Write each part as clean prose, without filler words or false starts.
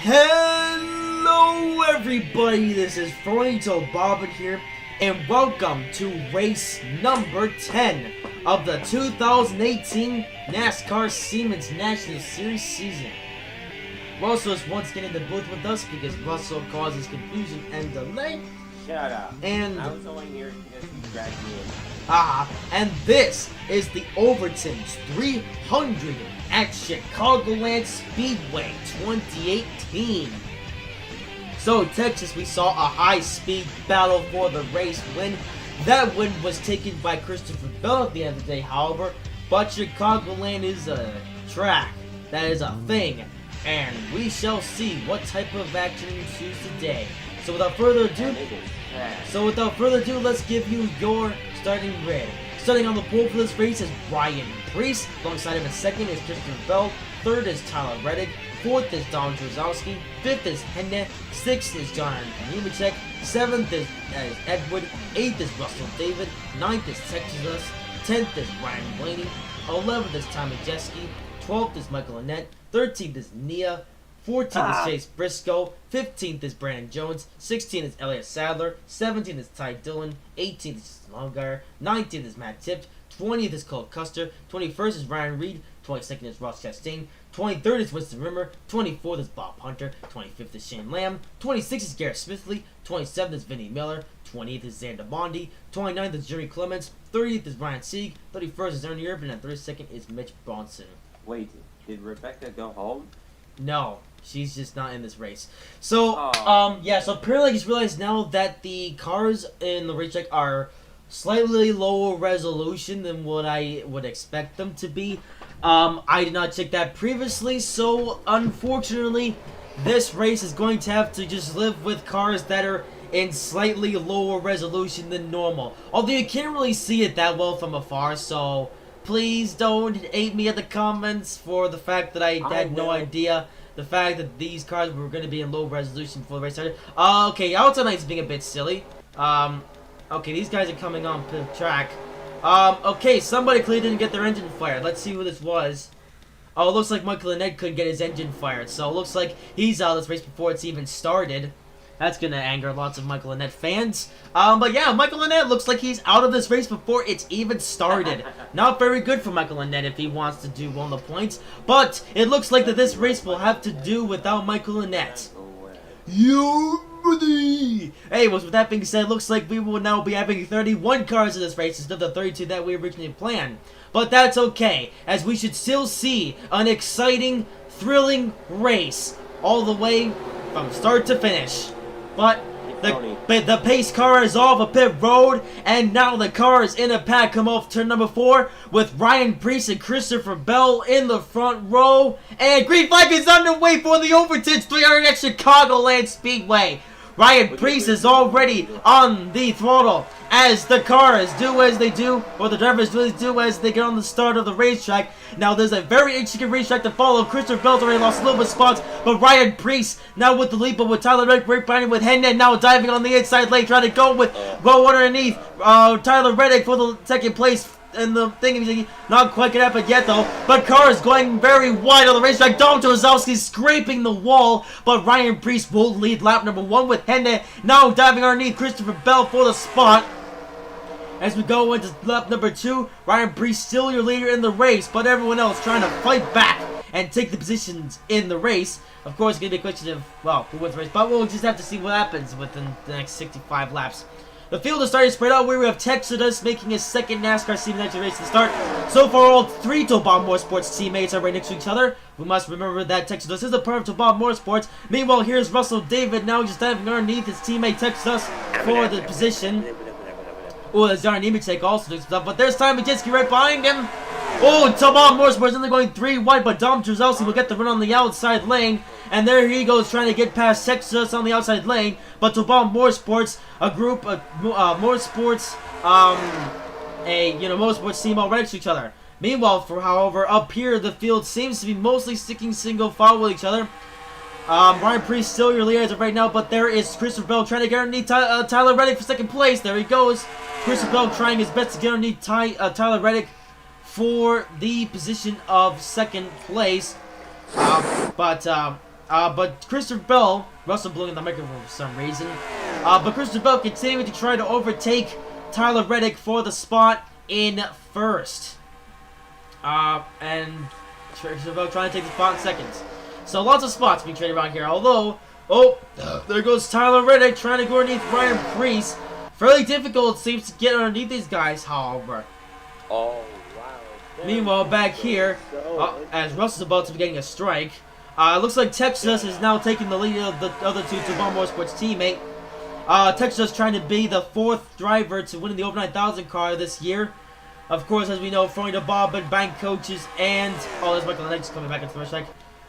Hello everybody, this is Froito Bobbin here, and welcome to race number 10 of the 2018 NASCAR Siemens National Series season. Russell is once again in the booth with us because Russell causes confusion and delay. Shut up. And I was only here because you dragged me in. and this is the Overton's 300 at Chicagoland Speedway 2018. So Texas, we saw a high-speed battle for the race win. That win was taken by Christopher Bell at the end of the day, however, but Chicagoland is a track, that is a thing, and we shall see what type of action ensues today. So without further ado, let's give you your starting grid. Starting on the pole for this race is Ryan Preece. Alongside him in second is Christopher Bell. Third is Tyler Reddick. Fourth is Don Drozowski. Fifth is Henne. Sixth is John Nemechek. Seventh is Edward. Eighth is Russell David. Ninth is Texas. 10th is Ryan Blaney. 11th is Tommy Jeske. 12th is Michael Annett. 13th is Nia. 14th is Chase Briscoe, 15th is Brandon Jones, 16th is Elliott Sadler, 17th is Ty Dillon, 18th is Longire, 19th is Matt Tipt, 20th is Cole Custer, 21st is Ryan Reed, 22nd is Ross Chastain, 23rd is Winston Rimmer, 24th is Bob Hunter, 25th is Shane Lamb, 26th is Garrett Smithley, 27th is Vinnie Miller, 28th is Xander Bondi, 29th is Jerry Clements, 30th is Ryan Sieg, 31st is Ernie Irvin, and 32nd is Mitch Bronson. Wait, did Rebecca go home? No. She's just not in this race. So, so apparently I just realized now that the cars in the racetrack are slightly lower resolution than what I would expect them to be. I did not check that previously, so unfortunately, this race is going to have to just live with cars that are in slightly lower resolution than normal. Although you can't really see it that well from afar, so please don't hate me in the comments for the fact that I had no idea. The fact that these cars were going to be in low resolution before the race started. Okay, outside light's being a bit silly. Okay, these guys are coming on the track. Okay, somebody clearly didn't get their engine fired. Let's see who this was. Oh, it looks like Michael Annett couldn't get his engine fired. So it looks like he's out of this race before it's even started. That's going to anger lots of Michael Annett fans. But yeah, Michael Annett looks like he's out of this race before it's even started. Not very good for Michael Annett if he wants to do well in the points. But it looks like that this race will have to do without Michael Annett. Hey, with that being said, it looks like we will now be having 31 cars in this race instead of the 32 that we originally planned. But that's okay, as we should still see an exciting, thrilling race all the way from start to finish. But the pace car is off a pit road, and now the car is in a pack come off turn number 4 with Ryan Preece and Christopher Bell in the front row. And green flag is underway for the Overton's 300 at Chicagoland Speedway. Ryan Preece is already on the throttle as the cars do as they do, or the drivers do as they get on the start of the racetrack. Now there's a very interesting racetrack to follow. Christopher Bell's already lost a little bit of spots, but Ryan Preece now with the lead, but with Tyler Reddick right behind him with Hendon now diving on the inside lane, trying to go underneath Tyler Reddick for the second place. And the thing is not quite gonna happen yet though. But cars going very wide on the racetrack. Don Drozowski scraping the wall, but Ryan Preece will lead lap number 1 with Henne now diving underneath Christopher Bell for the spot. As we go into lap number 2, Ryan Preece still your leader in the race, but everyone else trying to fight back and take the positions in the race. Of course, it's gonna be a question of, well, who wins the race, but we'll just have to see what happens within the next 65 laps. The field is starting to spread out where we have Texas making his second NASCAR Siemens race to start. So far, all 3 Tobon Motorsports teammates are right next to each other. We must remember that Texas is a part of Tobon Motorsports. Meanwhile, here's Russell David now just diving underneath his teammate Texas for the position. Oh, there's Darren Nemechek also doing stuff, but there's Tommy Jeske right behind him. Oh, Tobon Motorsports only going 3 wide, but Dom Drozowski will get the run on the outside lane. And there he goes trying to get past Texas on the outside lane. But Tobon Motorsports, a group of motorsports, motorsports team all right next to each other. Meanwhile, however, up here, the field seems to be mostly sticking single file with each other. Ryan Preece still your leader as of right now, but there is Christopher Bell trying to get underneath Tyler Reddick for second place. There he goes. Christopher Bell trying his best to get underneath Tyler Reddick for the position of second place. But But Christopher Bell, Russell blew in the microphone for some reason. But Christopher Bell continuing to try to overtake Tyler Reddick for the spot in first. And Christopher Bell trying to take the spot in second. So lots of spots being traded around here. Although, there goes Tyler Reddick trying to go underneath Ryan Preece. Fairly difficult, it seems, to get underneath these guys, however. Oh, wow. Meanwhile, back here, as Russell's about to be getting a strike, it looks like Texas is now taking the lead of the other two to Von Motorsports teammate. Texas trying to be the fourth driver to win the Over 9000 car this year. Of course, as we know, Florida Bob and bank coaches and... Oh, there's Michael Lennox coming back into the strike.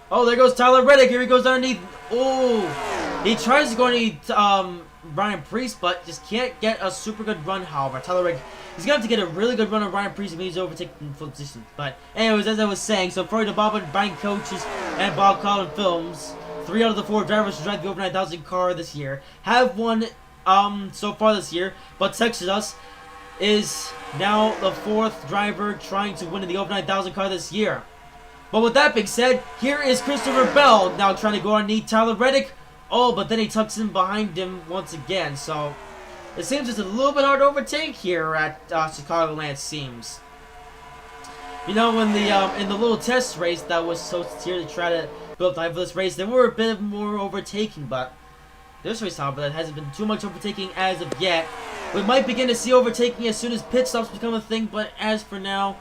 Oh, there goes Tyler Reddick. Here he goes underneath. Oh, he tries to go underneath Ryan Preece, but just can't get a super good run, however. Tyler Reddick, he's going to have to get a really good run on Ryan Preece if he's overtaking full position. But anyways, as I was saying, so Florida Bob and bank coaches and Bob Collin Films, 3 out of the 4 drivers to drive the Over 9000 car this year have won so far this year, but Texas is now the 4th driver trying to win in the Over 9000 car this year. But with that being said, here is Christopher Bell now trying to go underneath Tyler Reddick. Oh, but then he tucks in behind him once again, so it seems it's a little bit hard to overtake here at Chicagoland, seems. You know, in the little test race that was so here to try to build time for this race, there were a bit more overtaking, but this race, however, there hasn't been too much overtaking as of yet. We might begin to see overtaking as soon as pit stops become a thing, but as for now,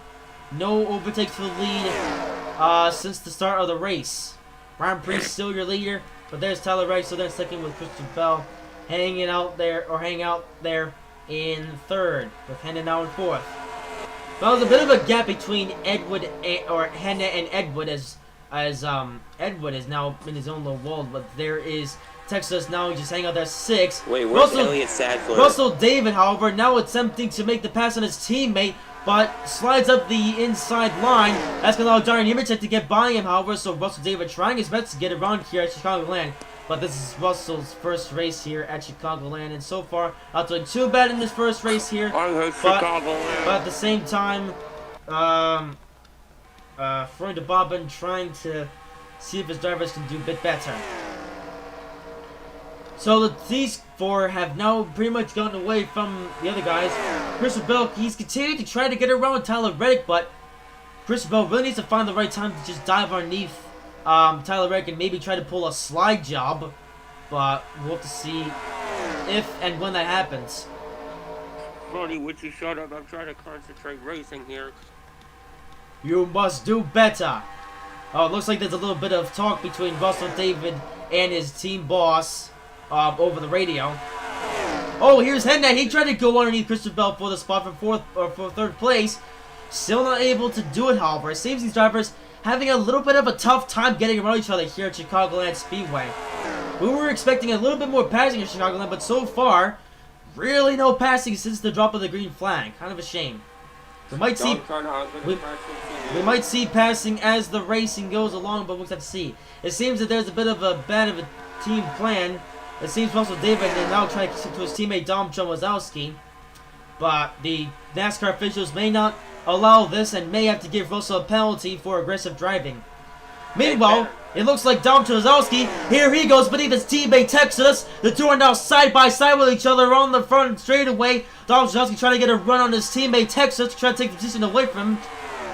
no overtakes for the lead since the start of the race. Ryan Preece still your leader, but there's Tyler Reddick, so they're second with Christian Bell hanging out there in third, with Henna now in fourth. Well, there's a bit of a gap between Henna and Edward as Edward is now in his own little world, but there is Texas now just hanging out there 6. Wait, where's Elliott Sadler? Russell David, however, now attempting to make the pass on his teammate, but slides up the inside line. That's going to allow Johnny Nemechek to get by him, however, so Russell David trying his best to get around here at Chicagoland. But this is Russell's first race here at Chicagoland, and so far, not doing too bad in his first race here. But at the same time, Freund Bobbin trying to see if his drivers can do a bit better. So these 4 have now pretty much gotten away from the other guys. Christopher Bell, he's continuing to try to get around Tyler Reddick, but Christopher Bell really needs to find the right time to just dive underneath Tyler Reddick and maybe try to pull a slide job. But we'll have to see if and when that happens. Ronnie, would you shut up? I'm trying to concentrate racing here. You must do better. Oh, it looks like there's a little bit of talk between Russell David and his team boss over the radio. Oh, here's Henna. He tried to go underneath Christopher Bell for the spot for third place. Still not able to do it, however. It seems these drivers having a little bit of a tough time getting around each other here at Chicagoland Speedway. We were expecting a little bit more passing at Chicagoland, but so far, really no passing since the drop of the green flag. Kind of a shame. We might see passing as the racing goes along, but we'll have to see. It seems that there's a bit of a team plan. It seems Russell David is now trying to to his teammate Dom Chomazowski, but the NASCAR officials may not allow this and may have to give Russell a penalty for aggressive driving. Meanwhile, it looks like Dom Chomazowski, here he goes beneath his teammate Texas. The 2 are now side by side with each other on the front straightaway. Dom Chomazowski trying to get a run on his teammate Texas to try to take the position away from him.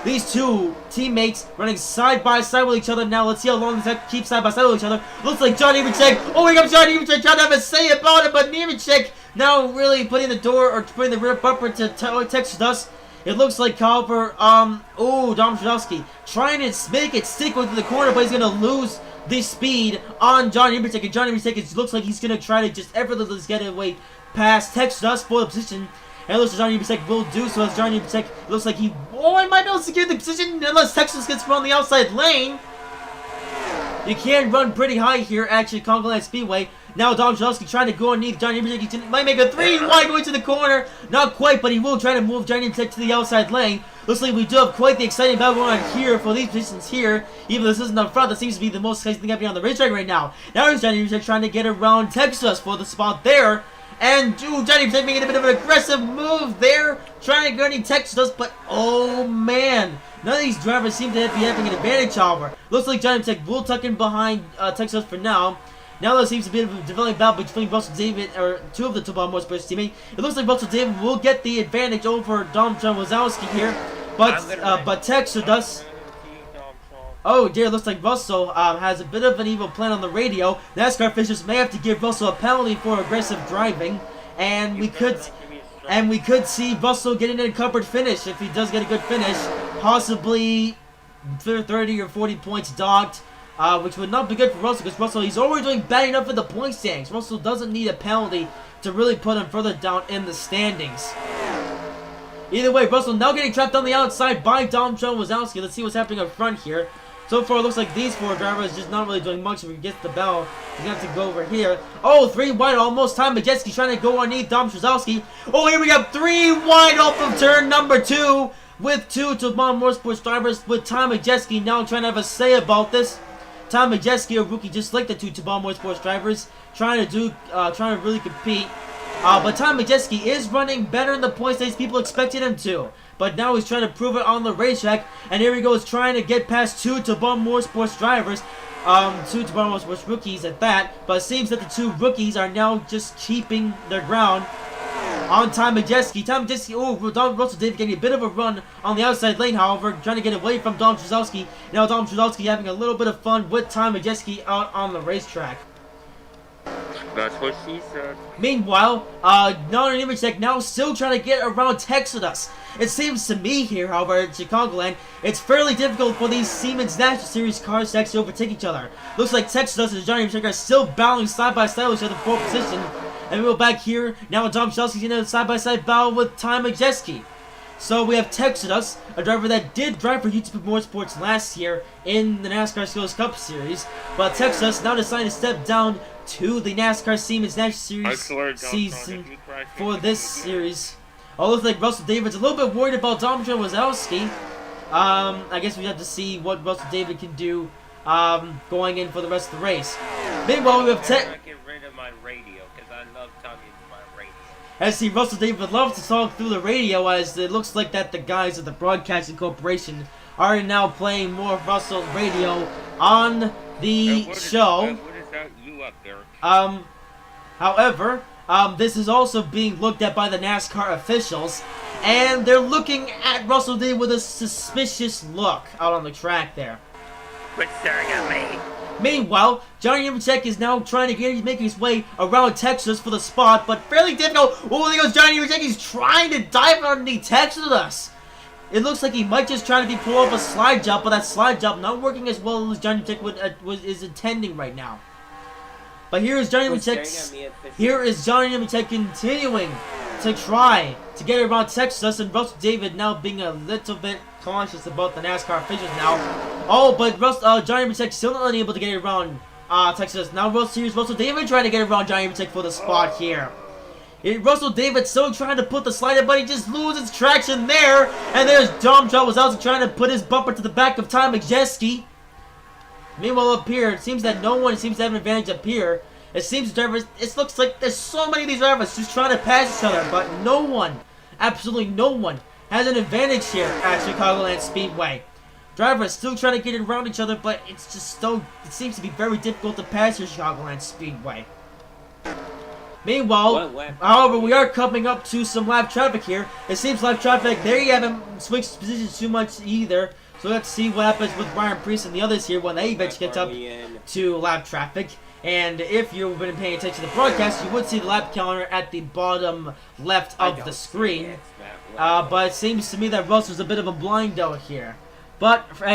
These 2 teammates running side by side with each other. Now let's see how long they keep side by side with each other. Looks like Johnny Nemechek. Oh, here comes Johnny Nemechek trying to have a say about it, but Nemechek now really putting the rear bumper to Texas. It looks like however, Dom Chomazowski trying to make it stick within the corner, but he's gonna lose the speed on Johnny Nemechek. And Johnny Nemechek, it looks like he's gonna try to just effortlessly get away past Texas for the position. And it looks like Johnny Nemechek will do so, as Johnny Nemechek looks like he might be able to secure the position unless Texas gets from the outside lane. You can run pretty high here at Chicagoland Speedway. Now Dom Chomazowski trying to go underneath Johnny Nemechek. He might make a 3 wide going to the corner. Not quite, but he will try to move Johnny Nemechek to the outside lane. Looks like we do have quite the exciting battle going on here for these positions here. Even though this isn't up front, that seems to be the most exciting thing happening on the racetrack right now. Now here's Johnny Nemechek trying to get around Texas for the spot there. And Johnny Nemechek making a bit of an aggressive move there, trying to go underneath Texas, but oh man, None of these drivers seem to be having an advantage, however. Looks like Johnny Tech will tuck in behind Texas for now. Now there seems to be a developing battle between Russell David, or two of the Top Motorsports teammates. It looks like Russell David will get the advantage over Dom Wazowski here, but Texas. Oh dear, looks like Russell has a bit of an evil plan on the radio. NASCAR officials may have to give Russell a penalty for aggressive driving, and we could see Russell getting an encumbered finish if he does get a good finish, possibly 30 or 40 points docked. Which would not be good for Russell, because Russell, he's already doing bad enough in the point standings. Russell doesn't need a penalty to really put him further down in the standings. Either way, Russell now getting trapped on the outside by Dom Wazowski. Let's see what's happening up front here. So far, it looks like these four drivers just not really doing much. If he gets the bell, he's going to have to go over here. Oh, 3 wide almost. Tom Majeski trying to go underneath Dom Wazowski. Oh, here we go. 3 wide off of turn number 2 with 2 Toban Motorsports drivers, with Tom Majeski now trying to have a say about this. Tom Majeski, a rookie just like the 2 Toban Motorsports drivers, trying to really compete. But Tom Majeski is running better in the points that people expected him to. But now he's trying to prove it on the racetrack. And here he goes, trying to get past 2 Toban Motorsports drivers. 2 Toban Motorsports rookies at that. But it seems that the 2 rookies are now just keeping their ground on Tom Majeski. Tom Majeski, Russell David getting a bit of a run on the outside lane, however, trying to get away from Dom Wazowski. Now Dom Wazowski having a little bit of fun with Tom Majeski out on the racetrack. That's what she said. Meanwhile, Image now still trying to get around Texas. It seems to me here, however, in Chicagoland, it's fairly difficult for these Siemens National Series cars to actually overtake each other. Looks like Texas and Johnny Image are still battling side by side with each other for position. And we go back here. Now Dom Wazowski's in a side-by-side battle with Tom Majeski. So we have Texas, a driver that did drive for YouTube Motorsports last year in the NASCAR Skills Cup Series. But Texas now decided to step down to the NASCAR Siemens National Series season for this series. Oh, looks like Russell David's a little bit worried about Dom Wazowski. I guess we have to see what Russell David can do going in for the rest of the race. Meanwhile, we have As see, Russell David loves to talk through the radio, as it looks like that the guys at the Broadcasting Corporation are now playing more of Russell's radio on the show. What is that you up there? However, this is also being looked at by the NASCAR officials, and they're looking at Russell David with a suspicious look out on the track there. Quit staring at me. Meanwhile, Johnny Nemechek is now trying to make his way around Texas for the spot, but fairly difficult. Oh, there goes Johnny Nemechek. He's trying to dive underneath Texas. It looks like he might just try to pull off a slide jump, but that slide jump not working as well as Johnny Nemechek is intending right now. But here is Johnny Nemechek. Here is Johnny Nemechek continuing to try to get around Texas, and Russell David now being a little bit cautious about the NASCAR officials now. Oh, but Johnny Nemechek still not unable to get around Texas. Now Russell David trying to get around Johnny Nemechek for the spot here. Russell David still trying to put the slider, but he just loses traction there. And there's Dom Wazowski trying to put his bumper to the back of Tom Majeski. Meanwhile, up here, it seems that no one seems to have an advantage up here. It seems drivers, it looks like there's so many of these drivers just trying to pass each other, but no one, absolutely no one, has an advantage here at Chicagoland Speedway. Drivers still trying to get around each other, but it's just so, it seems to be very difficult to pass here at Chicagoland Speedway. Meanwhile, however, we are coming up to some lap traffic here. It seems lap traffic, there you haven't switched positions too much either. So let's see what happens with Ryan Priest and the others here when they eventually get up to lap traffic. And if you've been paying attention to the broadcast, you would see the lap calendar at the bottom left of the screen. But it seems to me that Russell's a bit of a blind out here. But for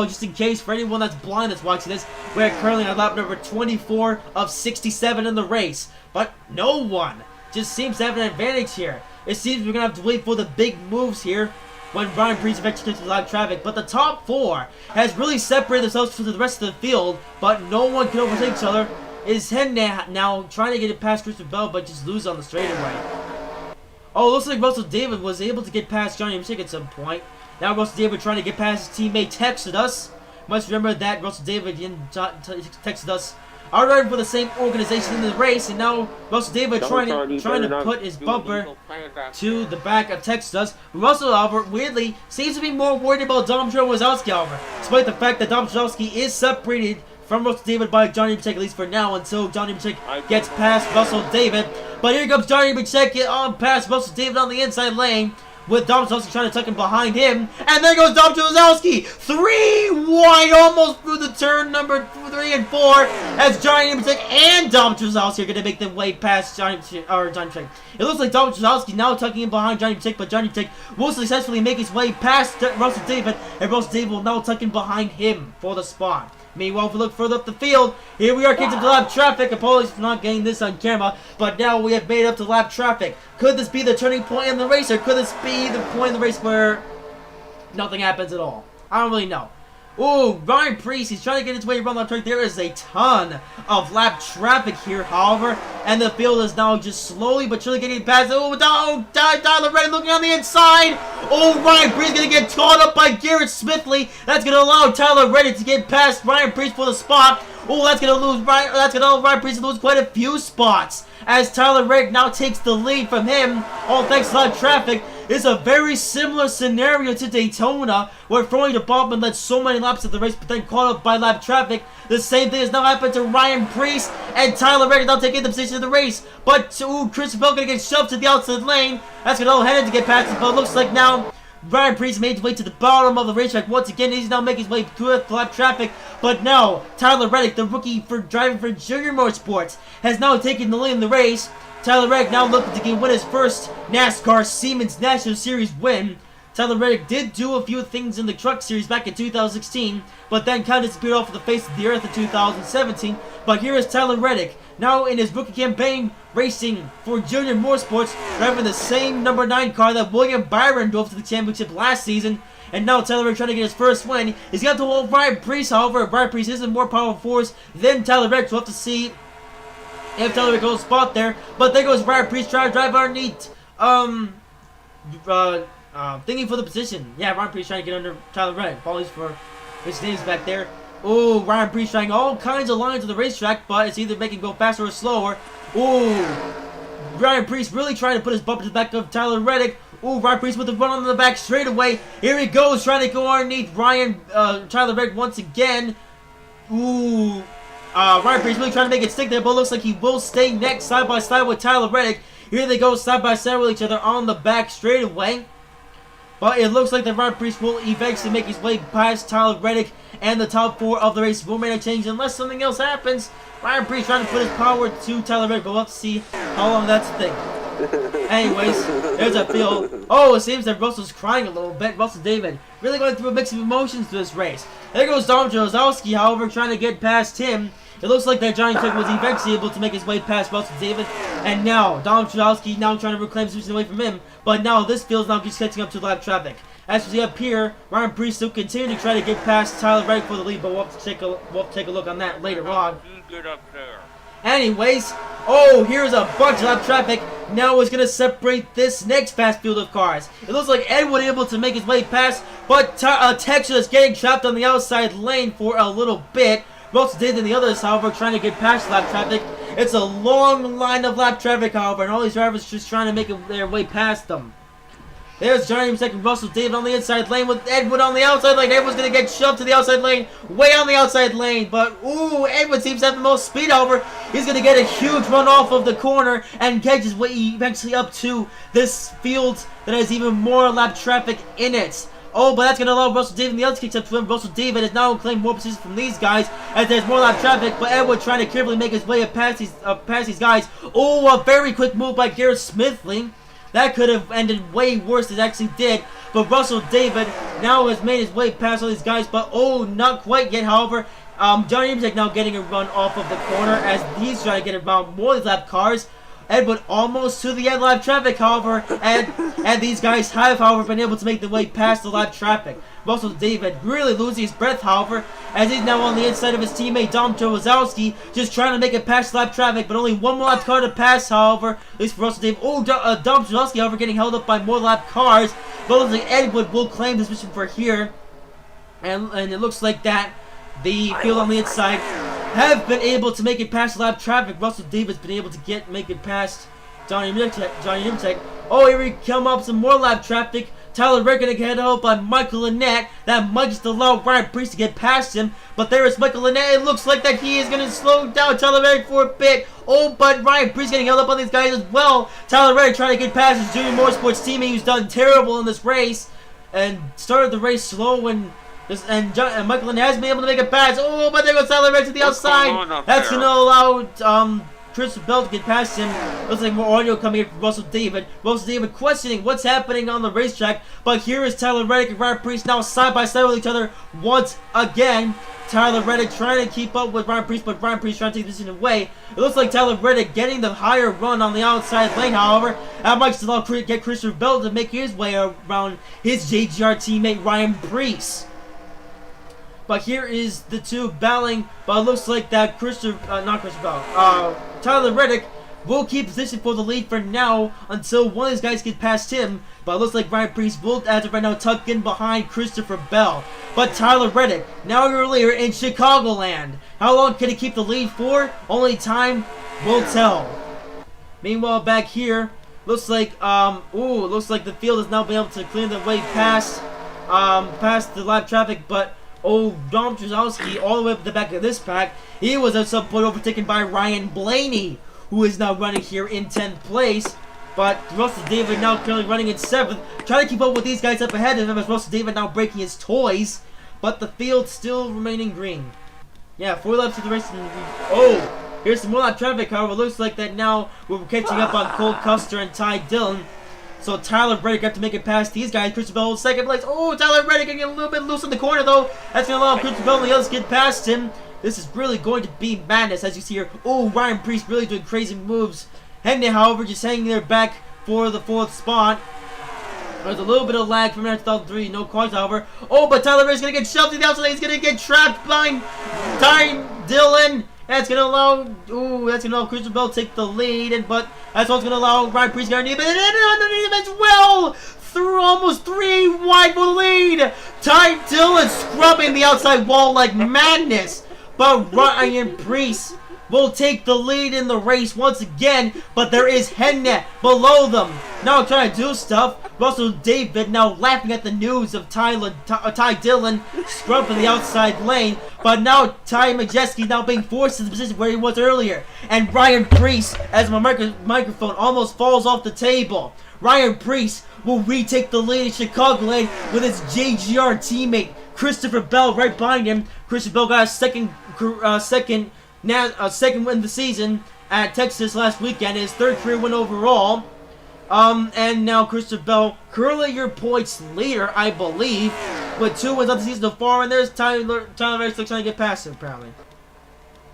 just in case, for anyone that's blind that's watching this, we're currently on lap number 24 of 67 in the race. But no one just seems to have an advantage here. It seems we're going to have to wait for the big moves here when Brian Priest eventually gets to live traffic. But the top 4 has really separated themselves from the rest of the field, but no one can overtake each other. Is heading now trying to get it past Christopher Bell, but just lose on the straightaway. Oh, it looks like Russell David was able to get past Johnny Nemechek at some point. Now Russell David trying to get past his teammate Texas. Must remember that Russell David and Texas are riding for the same organization in the race, and now Russell David trying to better put his not do bumper illegal plans back to there. the back of Texas. Russell, however, weirdly seems to be more worried about Dom Wazowski, however, despite the fact that Dom Wazowski is separated from Russell David by Johnny Mchek, at least for now, until Johnny Mchek gets past Russell David. But here comes Johnny Mchek on past Russell David on the inside lane, with Dom Wazowski trying to tuck him behind him. And there goes Dom Wazowski! 3 wide, almost through the turn number 3 and 4, as Johnny Mchek and Dom Wazowski are going to make their way past Johnny Mchek. It looks like Dom Wazowski now tucking in behind Johnny Mchek, but Johnny Mchek will successfully make his way past Russell David, and Russell David will now tuck in behind him for the spot. Meanwhile, if we look further up the field, here we are getting to lap traffic. Apologies for not getting this on camera, but now we have made up to lap traffic. Could this be the turning point in the race, or could this be the point in the race where nothing happens at all? I don't really know. Ooh, Ryan Preece, he's trying to get his way around lap track. There is a ton of lap traffic here, however, and the field is now just slowly but surely getting past. Oh, Tyler Reddick looking on the inside. Oh, Ryan Preece going to get caught up by Garrett Smithley. That's going to allow Tyler Reddick to get past Ryan Preece for the spot. Oh, that's going to allow Ryan Preece to lose quite a few spots, as Tyler Reddick now takes the lead from him, all thanks to lap traffic. It's a very similar scenario to Daytona, where Florian Bobman led so many laps of the race, but then caught up by lap traffic. The same thing has now happened to Ryan Preece, and Tyler Reddick now taking the position of the race. But Chris Bell going to get shoved to the outside lane. That's going to allow Henry to get past him, but it looks like now Ryan Preece made his way to the bottom of the racetrack once again. He's now making his way through the lap traffic, but now Tyler Reddick, the rookie for driving for Junior Motorsports, has now taken the lead in the race. Tyler Reddick now looking to win his first NASCAR Siemens National Series win. Tyler Reddick did do a few things in the Truck Series back in 2016, but then kind of disappeared off of the face of the earth in 2017. But here is Tyler Reddick, now in his rookie campaign, racing for Junior Motorsports, driving the same number 9 car that William Byron drove to the championship last season. And now Tyler Reddick trying to get his first win. He's got to hold Ryan Preece, however. Ryan Preece is a more powerful force than Tyler Reddick, so we'll have to see if Tyler Reddick goes spot there. But there goes Ryan Preece trying to drive underneath thinking for the position. Yeah, Ryan Preece trying to get under Tyler Reddick. Apologies for his names back there. Oh, Ryan Preece trying all kinds of lines of the racetrack, but it's either making him go faster or slower. Oh, Ryan Preece really trying to put his bumper to the back of Tyler Reddick. Oh, Ryan Preece with the run on the back straightaway. Here he goes, trying to go underneath Tyler Reddick once again. Ooh. Ryan Preece really trying to make it stick there, but it looks like he will stay next side by side with Tyler Reddick. Here they go side by side with each other on the back straightaway. But it looks like that Ryan Preece will eventually make his way past Tyler Reddick, and the top 4 of the race will make a change unless something else happens. Ryan Preece trying to put his power to Tyler Reddick, but we'll have to see how long that's a thing. Anyways, there's a field. Oh, it seems that Russell's crying a little bit. Russell David really going through a mix of emotions to this race. There goes Dom Wazowski, however, trying to get past him. It looks like that Johnny Mchek was eventually able to make his way past Russell David. And now, Dom Wazowski now trying to reclaim position away from him. But now, this field's now just catching up to lap traffic. As we see up here, Ryan Preece still continuing to try to get past Tyler Reddick for the lead, but we'll have to take a look on that later on. You get up there. Anyways, oh, here's a bunch of lap traffic. Now is going to separate this next fast field of cars. It looks like Edward able to make his way past, but Texas getting trapped on the outside lane for a little bit. Russell David and the others, however, trying to get past lap traffic. It's a long line of lap traffic, however, and all these drivers just trying to make their way past them. There's Johnny Mchek and Russell David on the inside lane with Edward on the outside lane. Edward's going to get shoved to the outside lane, way on the outside lane. But, ooh, Edward seems to have the most speed, however. He's going to get a huge run off of the corner and catch his way eventually up to this field that has even more lap traffic in it. Oh, but that's going to allow Russell David and the others kicks up to him. Russell David has now claimed more position from these guys as there's more lap traffic, but Edward trying to carefully make his way past these guys. Oh, a very quick move by Garrett Smithley. That could have ended way worse than it actually did. But Russell David now has made his way past all these guys, but oh, not quite yet, however. Johnny Mchek now getting a run off of the corner as he's trying to get around more of these lap cars. Edward almost to the end lap traffic, however, and these guys have, however, been able to make their way past the lap traffic. Russell David really losing his breath, however, as he's now on the inside of his teammate Dom Wazowski, just trying to make it past lap traffic, but only one more lap car to pass, however, at least for Russell David. Oh, Dom Wazowski, however, getting held up by more lap cars, but it looks like Edward will claim this position for here, and it looks like that the field on the inside have been able to make it past lap traffic. Russell David's been able to make it past Johnny Nimtek. Oh, here we come up some more lap traffic. Tyler Reddick gonna get out by Michael Annett. That might just allow Ryan Preece to get past him. But there is Michael Annett. It looks like that he is gonna slow down Tyler Reddick for a bit. Oh, but Ryan Preece getting held up on these guys as well. Tyler Reddick trying to get past his Junior Motorsports teammate who's done terrible in this race. And started the race slow and Michael Annett has been able to make a pass. Oh, but there goes Tyler Reddick to the outside. That's gonna allow Christopher Bell to get past him. Looks like more audio coming in from Russell David. Russell David questioning what's happening on the racetrack. But here is Tyler Reddick and Ryan Preece now side by side with each other once again. Tyler Reddick trying to keep up with Ryan Preece, but Ryan Preece trying to take this in away. It looks like Tyler Reddick getting the higher run on the outside lane, however. That might still get Christopher Bell to make his way around his JGR teammate Ryan Preece. But here is the two battling, but it looks like that Tyler Reddick will keep position for the lead for now until one of these guys gets past him. But it looks like Ryan Preece will, as of right now, tuck in behind Christopher Bell. But Tyler Reddick, now your leader in Chicagoland. How long can he keep the lead for? Only time will tell. Meanwhile, back here, looks like looks like the field has now been able to clear the way past the live traffic, but Dom Trzowski, all the way up the back of this pack, he was at some point overtaken by Ryan Blaney, who is now running here in 10th place. But Russell David now currently running in 7th, trying to keep up with these guys up ahead of him as Russell David now breaking his toys. But the field still remaining green. Yeah, 4 laps of the race. Here's some more lap traffic, however. Looks like that now we're catching up on Cole Custer and Ty Dillon. So Tyler Reddick have to make it past these guys. Christopher Bell in 2nd place. Oh, Tyler Reddick getting a little bit loose in the corner though. That's going to allow Christopher Bell and the others to get past him. This is really going to be madness as you see here. Oh, Ryan Preece really doing crazy moves. Hendon, however, just hanging there back for the 4th spot. There's a little bit of lag from 2003. No cars, however. Oh, but Tyler Reddick's going to get shoved to the outside. He's going to get trapped behind Ty Dillon. That's going to allow Christopher Bell to take the lead, but that's what's going to allow Ryan Preece to get underneath him as well. Through almost 3 wide for the lead. Ty Dillon scrubbing the outside wall like madness, but Ryan Preece will take the lead in the race once again, but there is Hennet below them. Now trying to do stuff. Russell David now laughing at the news of Ty Dillon scrubbing the outside lane, but now Ty Majeski now being forced to the position where he was earlier. And Ryan Preece, as my microphone almost falls off the table, Ryan Preece will retake the lead in Chicagoland with his JGR teammate Christopher Bell right behind him. Christopher Bell got a second win of the season at Texas last weekend, his 3rd career win overall. And now Christopher Bell, currently your points leader, I believe, with 2 wins of the season so far. And there's Tyler Reddick still trying to get past him, apparently.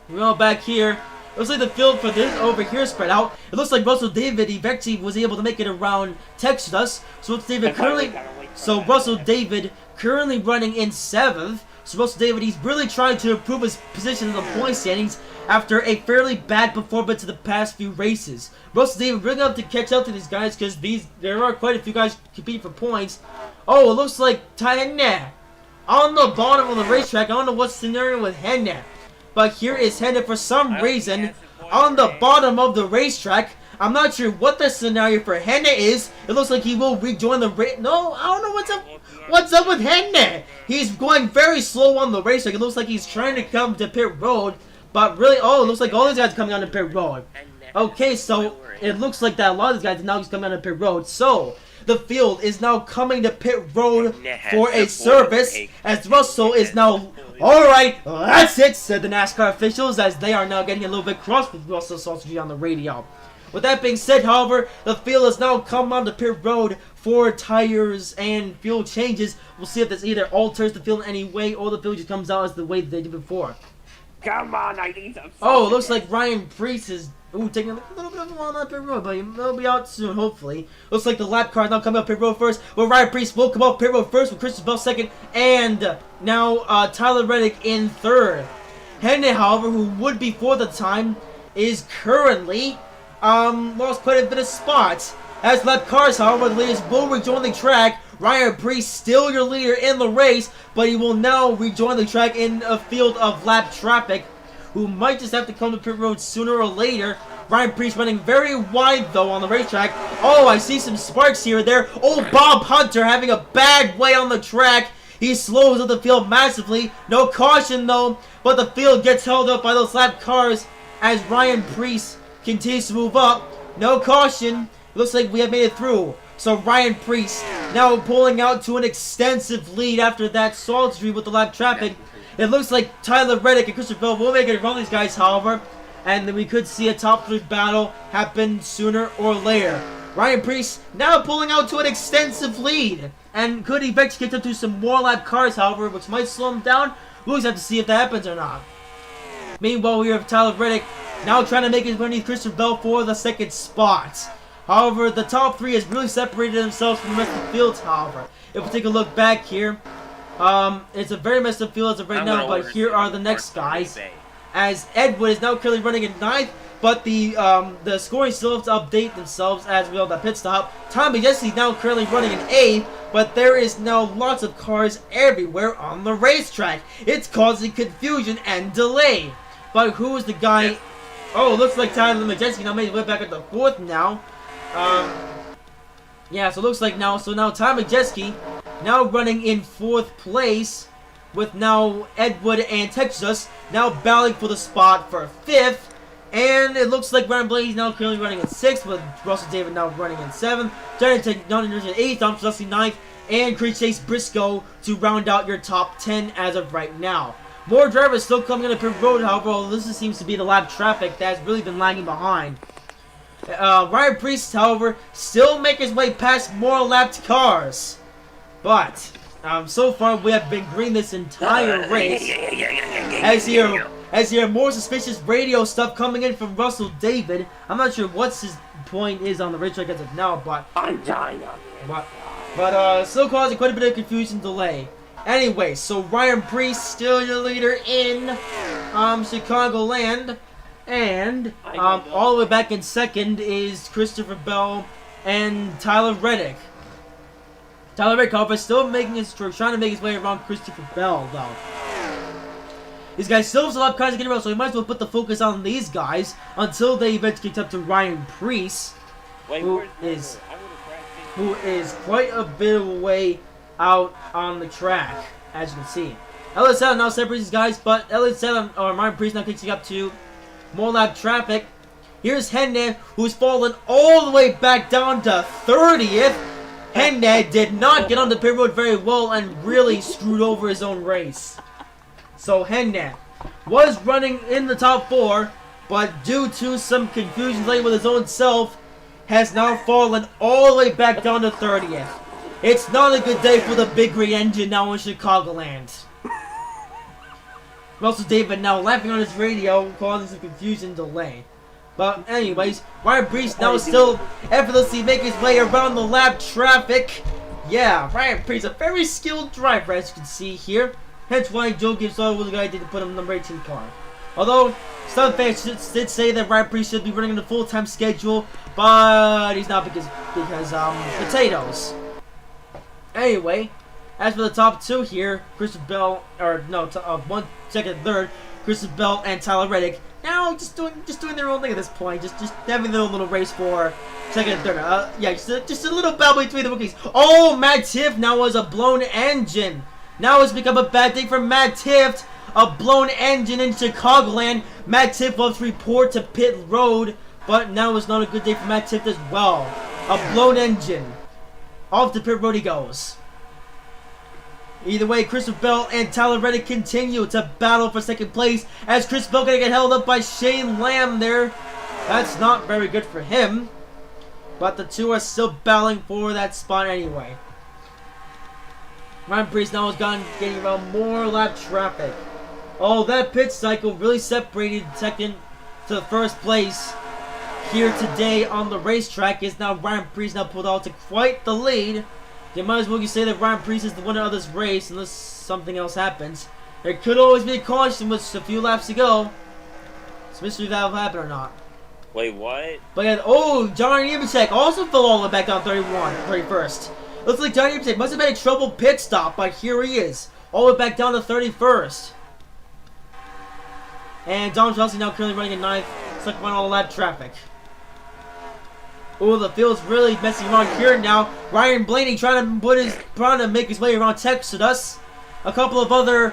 We're all back here. Looks like the field for this over here spread out. It looks like Russell David eventually was able to make it around Texas. So Russell David currently running in 7th. So Russell David, he's really trying to improve his position in the point standings after a fairly bad performance in the past few races. Russell David really up to catch up to these guys because there are quite a few guys competing for points. Oh, it looks like Hennet on the bottom of the racetrack. I don't know what's the scenario with Hennet, but here is Hennet for some reason on the bottom of the racetrack. I'm not sure what the scenario for Hennet is. It looks like he will rejoin the race. No, I don't know what's up. What's up with Hennet? He's going very slow on the racetrack. It looks like he's trying to come to pit road, but really, it looks like all these guys are coming on to pit road. Okay, so it looks like that a lot of these guys are now just coming on to pit road. So the field is now coming to pit road for a service as Russell is now. Alright, that's it, said the NASCAR officials as they are now getting a little bit cross with Russell Sausage on the radio. With that being said, however, the field has now come onto pit road for tires and fuel changes. We'll see if this either alters the field in any way or the field just comes out as the way that they did before. Come on, I need some. Oh, it looks like Ryan Preece is taking a little bit of a while on pit road, but he'll be out soon, hopefully. Looks like the lap car is now coming up pit road first, but Ryan Preece will come up pit road first with Christopher Bell 2nd, and now Tyler Reddick in 3rd. Hennet, however, who would be 4th at the time, is currently lost quite a bit of spots. As lap cars, however, the leaders will rejoin the track. Ryan Preece still your leader in the race, but he will now rejoin the track in a field of lap traffic. who might just have to come to pit road sooner or later. Ryan Preece running very wide, though, on the racetrack. Oh, I see some sparks here and there. Oh, Bob Hunter having a bad way on the track. He slows up the field massively. No caution, though, but the field gets held up by those lap cars as Ryan Preece continues to move up. No caution. Looks like we have made it through. So Ryan Preece now pulling out to an extensive lead after that sultry with the lap traffic. It looks like Tyler Reddick and Christopher Bell will make it around these guys, however. And then we could see a top 3 battle happen sooner or later. Ryan Preece now pulling out to an extensive lead. And could eventually get up to some more lap cars, however, which might slow him down. We'll just have to see if that happens or not. Meanwhile, we have Tyler Reddick now trying to make his way underneath Christopher Bell for the 2nd spot. However, the top 3 has really separated themselves from the rest of the field, however. If we take a look back here, it's a very messed up field as of right now, but here are the next guys. As Edwood is now currently running in 9th, but the scoring still have to update themselves as we have that pit stop. Tommy Jesse now currently running in 8th, but there is now lots of cars everywhere on the racetrack. It's causing confusion and delay. But who is the guy? Oh, looks like Tyler Majeski now made his way back at the 4th now. Yeah, so it looks like now Tyler Majeski now running in 4th place, with now Edwood and Texas now battling for the spot for 5th. And it looks like Ryan Blaney is now currently running in 6th, with Russell David now running in 7th. Johnny in 8th, Tom Leslie 9th, and Chase Briscoe to round out your top 10 as of right now. More drivers still coming on the pit road, however, although this seems to be the lap traffic that's really been lagging behind. Ryan Preece, however, still making his way past more lapped cars. But so far we have been green this entire race. As you hear more suspicious radio stuff coming in from Russell David. I'm not sure what his point is on the racetrack as of now, but I'm dying up here. But still causing quite a bit of confusion and delay. Anyway, so Ryan Preece still your leader in Chicagoland. And all the way back in 2nd is Christopher Bell and Tyler Reddick. Tyler Reddick, however, still trying to make his way around Christopher Bell, though. These guys still have a lot of cars to get around, so we might as well put the focus on these guys until they eventually get up to Ryan Preece, who is quite a bit of a way out on the track, as you can see. LS7 now separates these guys, but LS7 or Ryan Preece now kicks up to more lap traffic. Here's Hendon, who's fallen all the way back down to 30th. Hendon did not get on the pit road very well and really screwed over his own race. So Hendon was running in the top 4, but due to some confusion late with his own self, has now fallen all the way back down to 30th. It's not a good day for the big green engine now in Chicagoland. Russell David now laughing on his radio, causing some confusion and delay. But anyways, Ryan Preece now still effortlessly making his way around the lap traffic. Yeah, Ryan Preece, a very skilled driver, as you can see here. Hence why Joe gives all the guy did to put him in the number 18 car. Although some fans did say that Ryan Preece should be running a full-time schedule, but he's not because potatoes. Anyway, as for the top 2 here, Christopher Bell, or no, 1, 2nd, 3rd, Christopher Bell and Tyler Reddick. Now just doing their own thing at this point, just having their own little race for 2nd and 3rd. Yeah, just a little battle between the rookies. Oh, Matt Tiff now has a blown engine. Now it's become a bad day for Matt Tiff. A blown engine in Chicagoland. Matt Tiff loves to report to pit road, but now it's not a good day for Matt Tiff as well. A blown engine. Off the pit road he goes. Either way, Christopher Bell and Tyler Reddick continue to battle for 2nd place as Chris Bell gonna get held up by Shane Lamb there. That's not very good for him. But the two are still battling for that spot anyway. Ryan Preece now has getting around more lap traffic. Oh, that pit cycle really separated 2nd to 1st place here today on the racetrack. Is now Ryan Preece now pulled out to quite the lead. You might as well say that Ryan Preece is the winner of this race unless something else happens. There could always be a caution with just a few laps to go. It's mystery if that will happen or not. Wait, what? But yeah, oh, Johnny Nemechek also fell all the way back down 31st. Looks like Johnny Nemechek must have made a trouble pit stop, but here he is. All the way back down to 31st. And Don Chelsea now currently running in 9th, stuck on all lap traffic. Oh, the field's really messing around here now. Ryan Blaney trying to make his way around Texas. A couple of other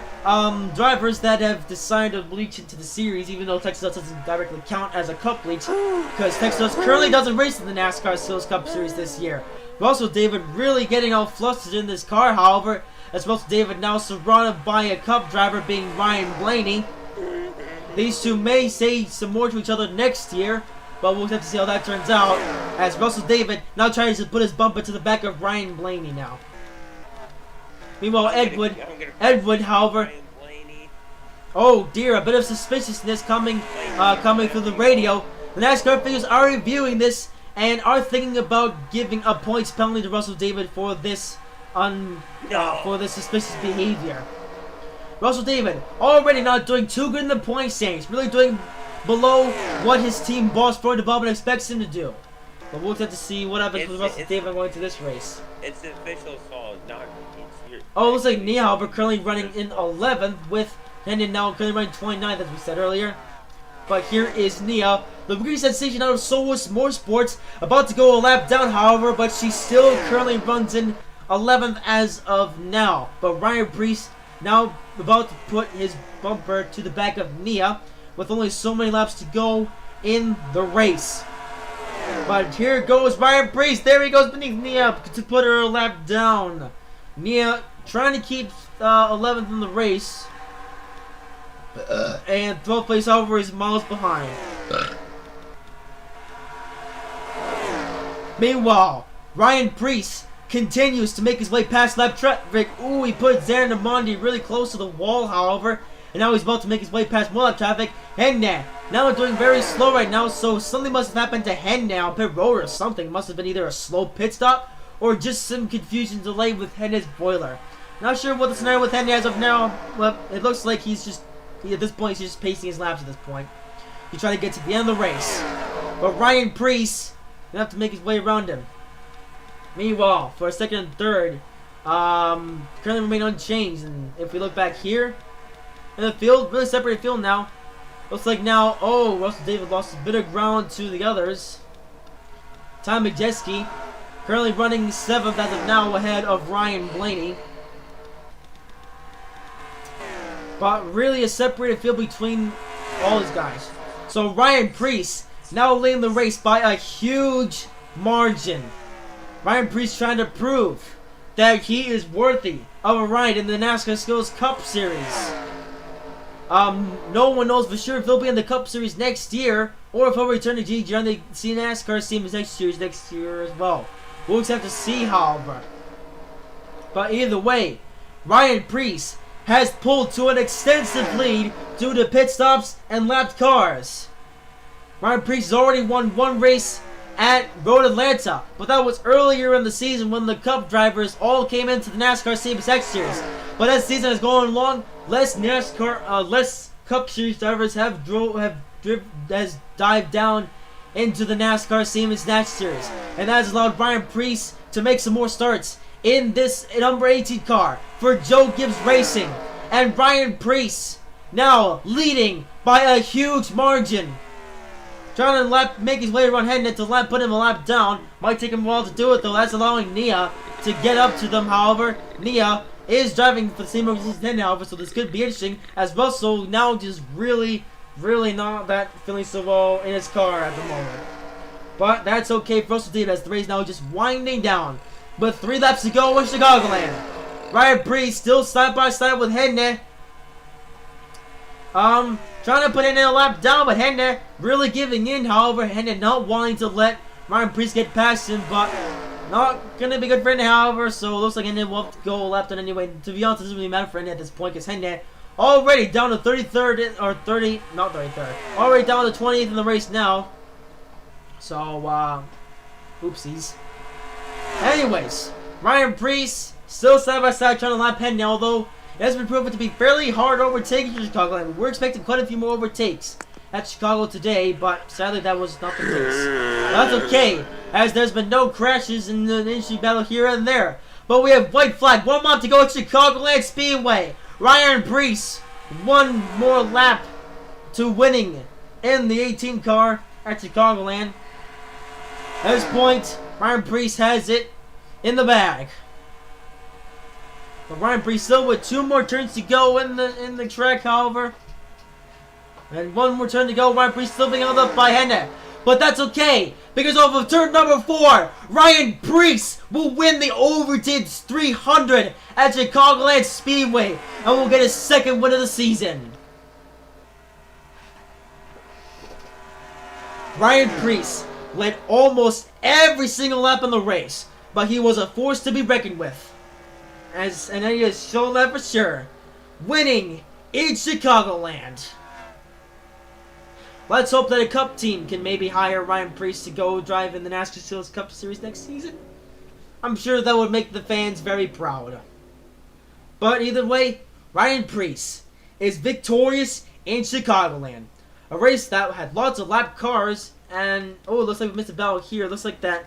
drivers that have decided to bleach into the series, even though Texas doesn't directly count as a cup bleach, because Texas currently doesn't race in the NASCAR Seals Cup Series this year. Russell David really getting all flustered in this car, however, as Russell David now surrounded by a cup driver being Ryan Blaney. These two may say some more to each other next year, but we'll have to see how that turns out, as Russell David now tries to put his bumper to the back of Ryan Blaney now. Meanwhile, Edward, however, oh dear, a bit of suspiciousness coming through the radio. The NASCAR figures are reviewing this and are thinking about giving a points penalty to Russell David for this suspicious behavior. Russell David already not doing too good in the point standings, really doing below what his team boss Floyd development expects him to do. But we'll have to see what happens with Russell David going to this race. It's the official saw, not your... Oh, it looks like Nia, however, currently running in 11th with Hendon now currently running 29th, as we said earlier. But here is Nia, the rookie sensation out of Solus Motorsports, about to go a lap down, however, but she still currently runs in 11th as of now. But Ryan Priest now about to put his bumper to the back of Nia, with only so many laps to go in the race. But here goes Ryan Priest. There he goes beneath Nia to put her a lap down. Nia trying to keep 11th in the race. And 12th place, however, is miles behind. Meanwhile, Ryan Priest continues to make his way past lap traffic. Ooh, he put Zarin Amondi really close to the wall, however. And now he's about to make his way past more lap traffic. Henna now doing very slow right now, so something must have happened to Henna on pit road or something. Must have been either a slow pit stop or just some confusion delay with Henna's boiler. Not sure what the scenario with Henna as of now. Well, it looks like he's just, at this point, he's just pacing his laps at this point. He's trying to get to the end of the race. But Ryan Priest gonna have to make his way around him. Meanwhile, for second and third, currently remain unchanged. And if we look back here, in the field, really separated field now. Looks like now, oh, Russell David lost a bit of ground to the others. Ty Majeski currently running 7th as of now ahead of Ryan Blaney. But really a separated field between all these guys. So Ryan Priest now leading the race by a huge margin. Ryan Priest trying to prove that he is worthy of a ride in the NASCAR Skills Cup Series. No one knows for sure if he'll be in the Cup Series next year, or if he'll return to GG on the NASCAR Siemens next year as well. We'll just have to see, however. But either way, Ryan Priest has pulled to an extensive lead due to pit stops and lapped cars. Ryan Priest has already won one race at Road Atlanta, but that was earlier in the season when the Cup drivers all came into the NASCAR Siemens X Series. But as the season is going along, less Cup Series drivers have dived down into the NASCAR Siemens X Series, and that has allowed Ryan Priest to make some more starts in this number 18 car for Joe Gibbs Racing, and Ryan Priest now leading by a huge margin. Trying to make his way around Hendon to put him a lap down. Might take him a while to do it though. That's allowing Nia to get up to them. However, Nia is driving for the same reason as Hendon, however, so this could be interesting. As Russell now just really not that feeling so well in his car at the moment. But that's okay for Russell David as the race now just winding down. With 3 laps to go in Chicagoland. Ryan Priest still side by side with Hendon. Trying to put in a lap down, but Hendon really giving in. However, Hendon not wanting to let Ryan Priest get past him, but not gonna be good for Hendon, however. So it looks like Hendon will have to go a lap down anyway. To be honest, it doesn't really matter for Hendon at this point, because Hendon already down to 33rd, or 30, not 33rd, already down to 20th in the race now. So, oopsies. Anyways, Ryan Priest still side by side trying to lap Hendon, although it has been proven to be fairly hard overtaking for Chicago. And we're expecting quite a few more overtakes at Chicago today, but sadly that was not the case. That's okay, as there's been no crashes in the industry battle here and there. But we have white flag, 1 month to go at Chicagoland Speedway. Ryan Priest, one more lap to winning in the 18 car at Chicagoland. At this point, Ryan Preece has it in the bag. But Ryan Preece still with 2 more turns to go in the track, however. And 1 more turn to go. Ryan Preece still being held up by Hennig. But that's okay, because off of turn number 4, Ryan Preece will win the Overton 300 at Chicagoland Speedway and will get his 2nd win of the season. Ryan Preece led almost every single lap in the race, but he was a force to be reckoned with. And he has shown that for sure, winning in Chicagoland. Let's hope that a Cup team can maybe hire Ryan Preece to go drive in the NASCAR Seals Cup Series next season. I'm sure that would make the fans very proud. But either way, Ryan Preece is victorious in Chicagoland. A race that had lots of lap cars, and oh, it looks like we missed a battle here. It looks like that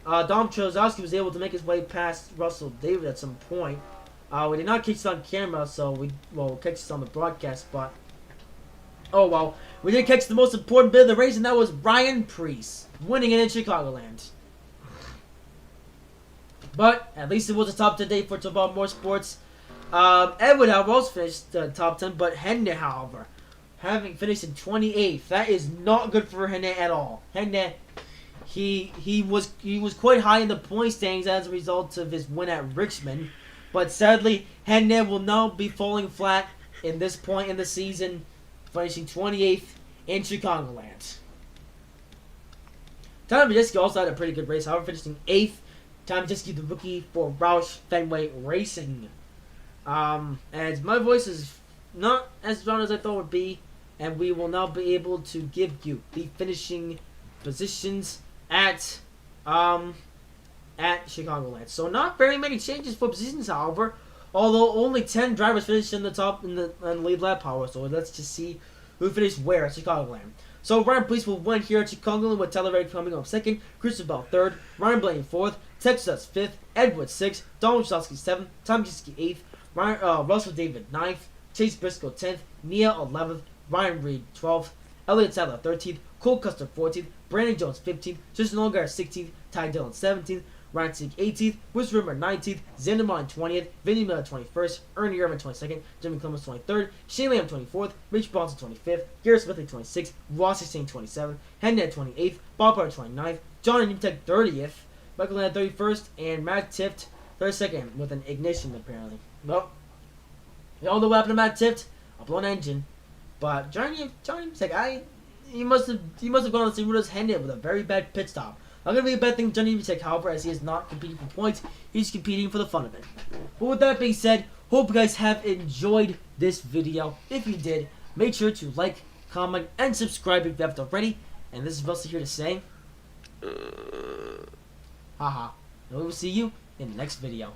Dom Trozowski was able to make his way past Russell David at some point. We did not catch this on camera, so we'll catch this on the broadcast, but oh well. We did catch the most important bit of the race, and that was Ryan Preece winning it in Chicagoland. But at least it was a top 10 day for Total Motorsports. Edward, however, also finished top 10, but Hennig, however, having finished in 28th, that is not good for Hennig at all. Hennig, he was quite high in the point standings as a result of his win at Richmond, but sadly, Hennig will now be falling flat in this point in the season, finishing 28th in Chicagoland. Tom Majeski also had a pretty good race, however, finishing 8th. Tom Majeski, the rookie for Roush Fenway Racing. And my voice is not as strong as I thought it would be, and we will now be able to give you the finishing positions at Chicagoland. So not very many changes for positions, however. Although only 10 drivers finished in the top in the lead lap power, so let's just see who finished where at Chicagoland. So Ryan Preece will win here at Chicagoland with Tyler Reddick coming up 2nd, Christopher Bell 3rd, Ryan Blaney 4th, Texas 5th, Edward 6th, Donald Shosky 7th, Tom Jiski 8th, Russell David 9th, Chase Briscoe 10th, Nia 11th, Ryan Reed 12th, Elliott Sadler 13th, Cole Custer 14th, Brandon Jones 15th, Tristan Allgaier 16th, Ty Dillon 17th, Ryan Sieg 18th, Bruce Rimmer 19th, Xander Martin 20th, Vinny Miller 21st, Ernie Irvin 22nd, Jimmy Clemens 23rd, Shane Lamb 24th, Rich Bronson 25th, Garrett Smith 26th, Ross 16 27th, Hennig 28th, Bob Potter 29th, John Newtek 30th, Michael Land 31st, and Matt Tift 32nd with an ignition apparently. Well, we all know what happened to Matt Tift, a blown engine, but Johnny Newtek, he must have gone on the same route as Hennig with a very bad pit stop. Not going to be a bad thing for Johnny Newtek, however, as he is not competing for points. He's competing for the fun of it. But with that being said, hope you guys have enjoyed this video. If you did, make sure to like, comment, and subscribe if you haven't already. And this is Russell here to say, haha. And we will see you in the next video.